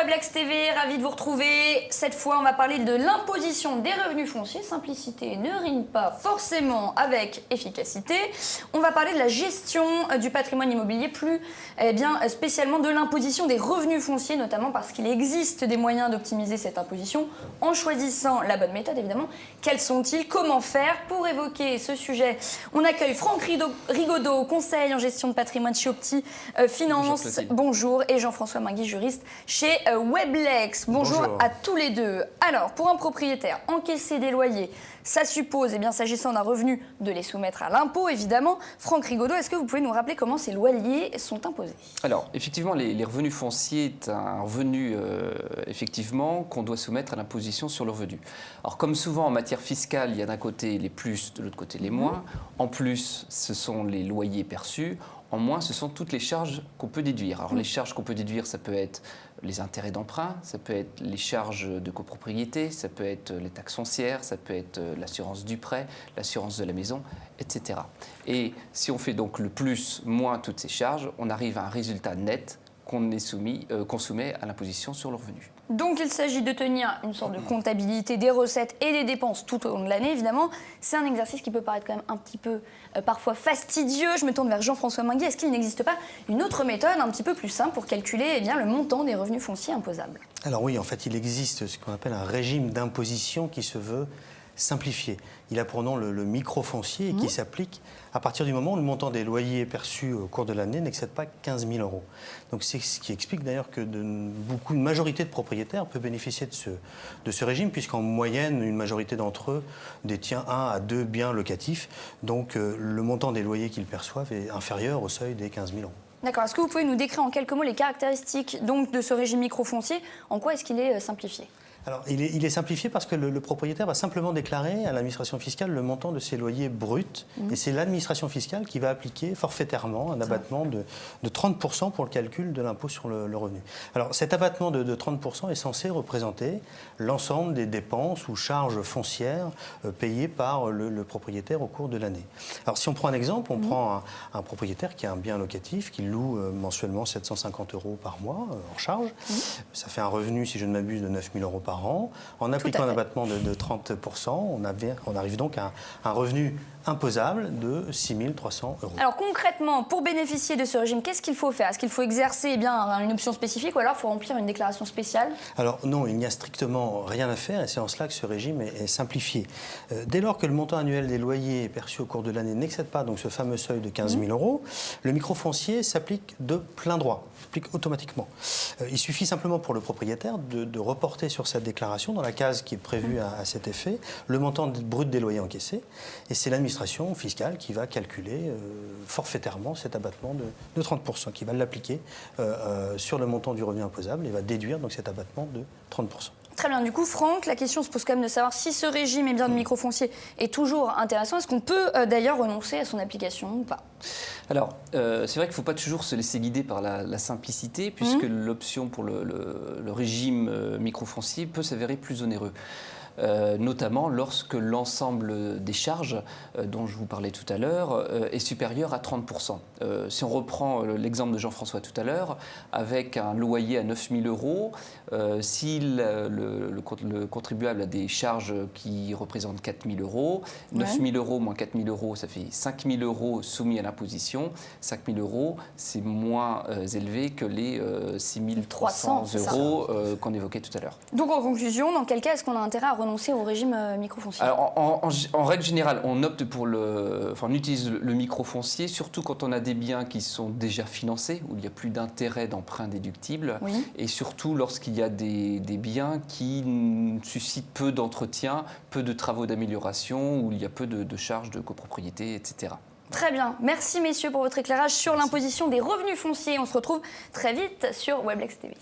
Weblex TV, ravi de vous retrouver. Cette fois, on va parler de l'imposition des revenus fonciers. Simplicité ne rime pas forcément avec efficacité. On va parler de la gestion du patrimoine immobilier, plus spécialement de l'imposition des revenus fonciers, notamment parce qu'il existe des moyens d'optimiser cette imposition en choisissant la bonne méthode, évidemment. Quels sont-ils? Comment faire? Pour évoquer ce sujet, on accueille Franck Rigaudot, conseil en gestion de patrimoine chez Opti Finance. Bonjour. Et Jean-François Minguy, juriste chez Weblex. Bonjour à tous les deux. Alors, pour un propriétaire, encaisser des loyers, ça suppose, s'agissant d'un revenu, de les soumettre à l'impôt, évidemment. Franck Rigaudot, est-ce que vous pouvez nous rappeler comment ces loyers sont imposés? Alors, effectivement, les revenus fonciers est un revenu, effectivement, qu'on doit soumettre à l'imposition sur le revenu. Alors, comme souvent en matière fiscale, il y a d'un côté les plus, de l'autre côté les moins. En plus, ce sont les loyers perçus. En moins, ce sont toutes les charges qu'on peut déduire. Alors, les charges qu'on peut déduire, ça peut être les intérêts d'emprunt, ça peut être les charges de copropriété, ça peut être les taxes foncières, ça peut être l'assurance du prêt, l'assurance de la maison, etc. Et si on fait donc le plus moins toutes ces charges, on arrive à un résultat net qu'on soumet à l'imposition sur le revenu. Donc il s'agit de tenir une sorte de comptabilité des recettes et des dépenses tout au long de l'année, évidemment. C'est un exercice qui peut paraître quand même un petit peu parfois fastidieux. Je me tourne vers Jean-François Minguy. Est-ce qu'il n'existe pas une autre méthode un petit peu plus simple pour calculer le montant des revenus fonciers imposables? Alors oui, en fait, il existe ce qu'on appelle un régime d'imposition qui se veut simplifié. Il a pour nom le microfoncier et qui s'applique à partir du moment où le montant des loyers perçus au cours de l'année n'excède pas 15 000 €. Donc c'est ce qui explique d'ailleurs que une majorité de propriétaires peut bénéficier de ce régime, puisqu'en moyenne, une majorité d'entre eux détient 1 à 2 biens locatifs. Donc le montant des loyers qu'ils perçoivent est inférieur au seuil des 15 000 €. D'accord. Est-ce que vous pouvez nous décrire en quelques mots les caractéristiques donc, de ce régime microfoncier? En quoi est-ce qu'il est simplifié? Alors, il est simplifié parce que le propriétaire va simplement déclarer à l'administration fiscale le montant de ses loyers bruts. Et c'est l'administration fiscale qui va appliquer forfaitairement un abattement de 30% pour le calcul de l'impôt sur le revenu. Alors, cet abattement de 30% est censé représenter l'ensemble des dépenses ou charges foncières payées par le propriétaire au cours de l'année. Alors, si on prend un exemple, on prend un propriétaire qui a un bien locatif, qui loue mensuellement 750 € par mois en charge. Ça fait un revenu, si je ne m'abuse, de 9 000 € par an. En appliquant un abattement de 30%, on arrive donc à un revenu imposable de 6 300 €. Alors concrètement, pour bénéficier de ce régime, qu'est-ce qu'il faut faire? Est-ce qu'il faut exercer une option spécifique ou alors il faut remplir une déclaration spéciale? Alors non, il n'y a strictement rien à faire et c'est en cela que ce régime est simplifié. Dès lors que le montant annuel des loyers perçus au cours de l'année n'excède pas donc ce fameux seuil de 15 000 €, le microfoncier s'applique de plein droit, s'applique automatiquement. Il suffit simplement pour le propriétaire de reporter sur sa déclaration, dans la case qui est prévue à cet effet, le montant brut des loyers encaissés. Et c'est l'administration fiscale qui va calculer forfaitairement cet abattement de 30%, qui va l'appliquer sur le montant du revenu imposable et va déduire donc cet abattement de 30%. Très bien. Du coup, Franck, la question se pose quand même de savoir si ce régime de microfoncier est toujours intéressant. Est-ce qu'on peut d'ailleurs renoncer à son application ou pas? Alors, c'est vrai qu'il ne faut pas toujours se laisser guider par la simplicité, puisque l'option pour le régime microfoncier peut s'avérer plus onéreux. Notamment lorsque l'ensemble des charges dont je vous parlais tout à l'heure est supérieur à 30%. Si on reprend l'exemple de Jean-François tout à l'heure, avec un loyer à 9 000 €, si le contribuable a des charges qui représentent 4 000 €, 9 000 € moins 4 000 €, ça fait 5 000 € soumis à l'imposition. 5 000 €, c'est moins élevé que les 6 300 € qu'on évoquait tout à l'heure. Donc en conclusion, dans quel cas est-ce qu'on a intérêt à renoncer au régime microfoncier? Alors, en règle générale, on opte pour on utilise le microfoncier, surtout quand on a des biens qui sont déjà financés, où il n'y a plus d'intérêt d'emprunt déductible, et surtout lorsqu'il y a des biens qui suscitent peu d'entretien, peu de travaux d'amélioration, où il y a peu de charges de copropriété, etc. Très bien. Merci messieurs pour votre éclairage sur l'imposition des revenus fonciers. On se retrouve très vite sur Weblex TV.